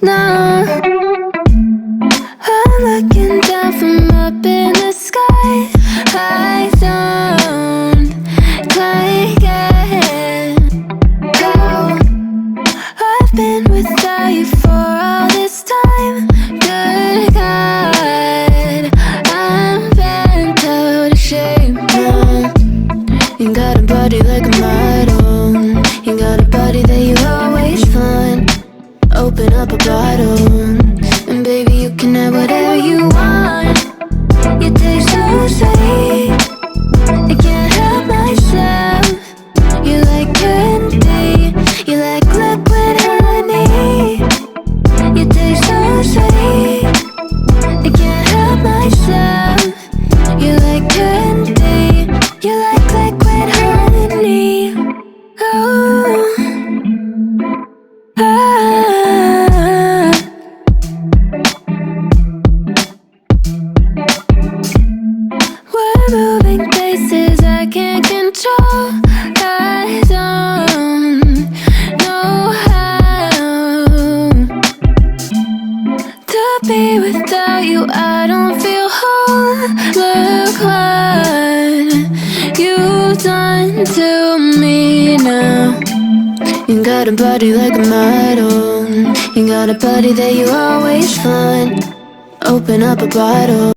now. I'm looking down from up in the sky. I don't quite get how I've been without you for all this time. Good God, I'm bent out of shape now. You got a body like a model. You got a body that you always find. Open up a bottle, and baby you can have whatever you want. You taste so sweet, I can't help myself. You like candy, you like liquid honey. You taste so sweet, I can't help myself. You like candy, you like liquid honey. Oh, ah. We're moving places I can't control. I don't know how to be without you. I don't feel whole. Look what you've done to me now. You got a body like a model. You got a body that you always find. Open up a bottle.